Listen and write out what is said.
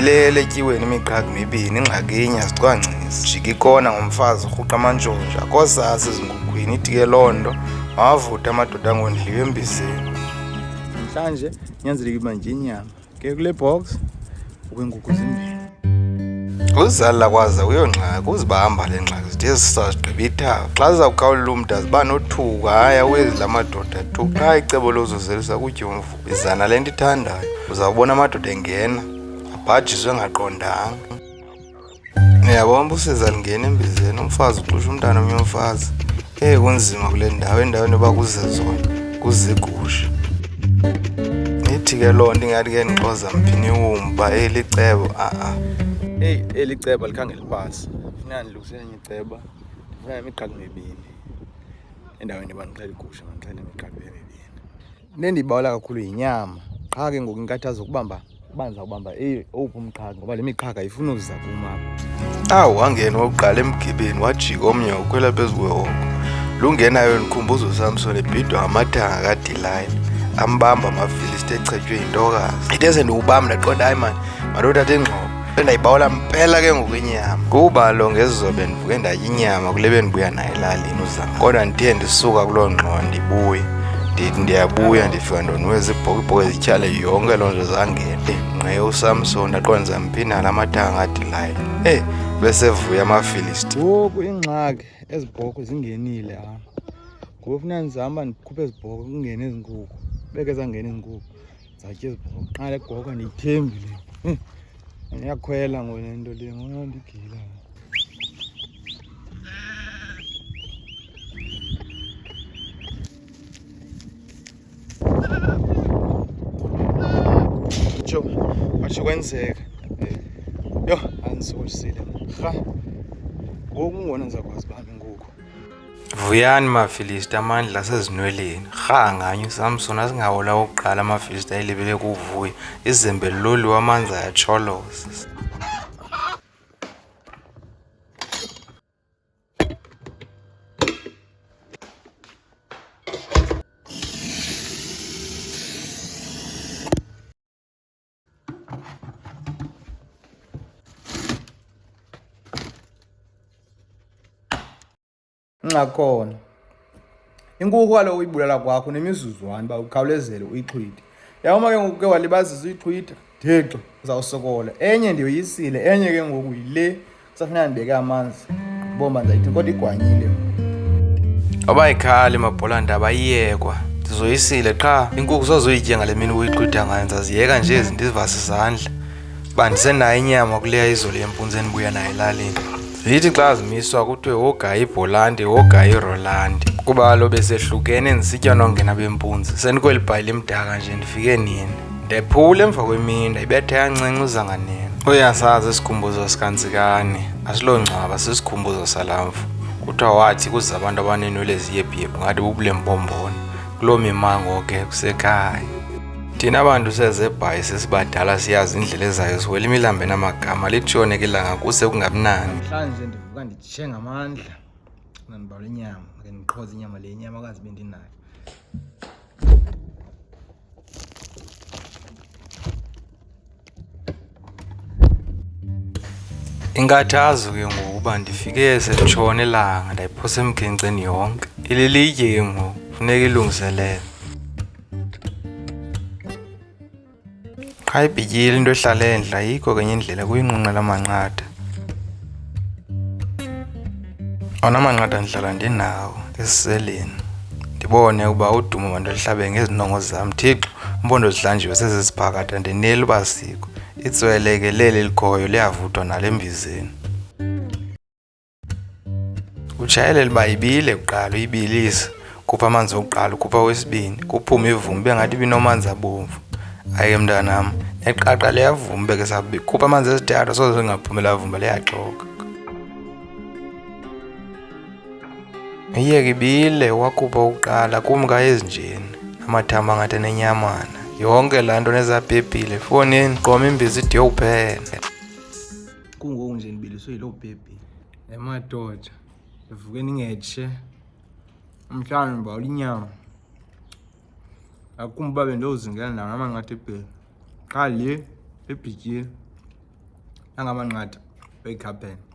Ilel'Etyiweni Imiqhagi mibini ingxakinye zicwangcisa. Jika ikona ngomfazi urhuqa amantshontsha akosasi ezinkukhwini ithi ke loo nto mawavuthe amadoda angondliwe embizeni. Namhlanje nyanzelekile uba nditye inyama ke kule box kukwenkukhu zimbini. Uzizalula kwaza uyongxaki uzibahamba le ngxaki zide zisazigqiba ithaba. Xa zizawukhawulela umntu aziba nothuka hayi awezi la madoda thu. Qha icebo lozuzelisa kutyomvu izana le nto ithandayo uzawubona amadoda engena abhajiswe ngaqondanga. Niyabona uba usiza lingena embizeni umfazi uxusha umntana omnye umfazi. Kunzima kule ndawo endaweni yoba kuze zona kuzigusha. Ithi ke loo nto ingathi ke ndixoza mphini iwumba elicebo eli cebo alikhange lipase. Funeka ndilungisele enye iceba ndifuna imiqhagi mibini endaweni yoba ndixhele igusha mandixhele imiqhagi emibini. Into endiyibawela kakhulu yinyama qha ke ngoku inkathazo ukubamba uba ndizawubamba owuphi umqhagi ngoba le miqhaga ayifuni ukuza kum apha. Wangena wokuqala emgibeni wajika omnye ukhwela phezu kwehoko. Lungenayo ndikhumbuza uSamson ebhidwa ngamathanga kaDelilah ambamba amafilisti echetywe yintokazi. Ithe sendiwubamba ndaqonda hayi mani mandothatha ingxobo endayibawela mpela ke ngokwenyama. Kuba lo ngezizobe ndivuke ndatya inyama kule bendibuya nayo elalini uzama. Kodwa ndithe ndisuka kuloo ngxowa ndibuye ndithi ndiyabuya ndifika ndonweza ibhokibhoki ezityhale yonke loo nto zangena. Ngqe uSamson ndaqonda ndizamphinda la mathanga kaDelilah. Besevuya amafilisti. Ngoku ingxaki ezi bhokhwe zingenile apha. Ngoku funeka ndizahamba ndikhuphe ezi bhokhwe kungene ezi nkukhu. Beke zangena ezi nkukhu zatya ezi bhokhwe. Qha le bhokhwe andiyithembi le. Ndiyakhwela ngole nto le ngoba ndigila. Watsho kwenzeka. Yho andisokolisile rha. Ngoku ngona ndizawukwazi ubamba inkukhu. Vuyani mafilisti amandla asezinweleni. Rha nganye uSamson asingawola wokuqala amafilisti ayilibele kuvuya. Izembe liloliwe amanzi ayatsholoza. Nxakona inkukhu kaloku uyibulala kwakho nemizuzwana uba ukhawulezele uyixhwithe. Yawuma ke ngoku ke walibazisa uyixhwitha thixo uzawusokola. Enye ndiyoyisile enye ke ngoku yile kusafuneka ndibeke amanzi bomba ndayithi kodwa igwanyile. Abayikhali mabhola ndaba iyekwa ndizoyisile qha inkukhu sozoyitya ngale mini uyixhwitha ngayo ndizaziyeka nje ezi ndizivase izandla uba ndisenayo inyama kuleya izolo yempunzi endibuya nayo elalini. Zithi xa zimiswa kuthiwe wogayi ibholandi wogayi irolandi kuba kaloku besehlukene ndisitya nongena bempunzi. Sendikweli bhayile imdaka nje ndifike nini ndephule emva kwemini ndayibetha yancinci uzanganene. Uyasazi isikhumbuzo sikanzikani asilongcwaba sisikhumbuzo salamvu. Kuthiwa wathi kuza abantu abanenwele ziyebhiyebhu ngathi bubule mbombona kuloo mimango ke kusekhaya. Thina abantu sezebhayi sesibadala siyazi indlela ezayo siwela imilambo enamagama litshone ke ilanga kuse kungabinani. Namhlanje ndivuka nditshe ngamandla ndibawula inyama ke ndiqhoze inyama le inyama kazi bendinayo. Inkathazo ke ngokuba ndifike selitshone ilanga ndayiphosa emkhenkceni yonke. Ilelitye ke ngoku funeka ilungiselele. Qha ibhityile into ehlala endla ayikho kenye indlela kuyinqunqa lamanqatha. Amanqatha ndihlala ndinawo esiseleni ndibone ukuba udumo bantu lihlabe ngezinongo zam. Thixo impondo zihlanjiwe seziziphakade andineli uba sikho. Itswele ke leli likhoyo liyavuthwa nale embizeni. Utshayelele uba ibile kuqala uyibilise khupha amanzi wokuqala ukhupha wesibini kuphume ivumbi bengathi ibinomanzi abomvu. Hayi ke mntanam neqaqa liyavumba ke sabi khupha amanzi esithathu soze singaphumela vumba liyaxoka. Iyeke ibile wakhupha ukuqala kumka ezinjeni amathamba angathi nenyamana yonke laa nto nezabhebhile fonini qoma imbizi ide yokuphela. Kungoku nje ndibiliswe yiloo bhebhi emadoda ndivuke ndingetshe mhlawumbi ndibawula inyama akumbi uba bendiyozingela ndawo namanqatha ebheli qha le ebhityile Angamanqatha ekhapheni.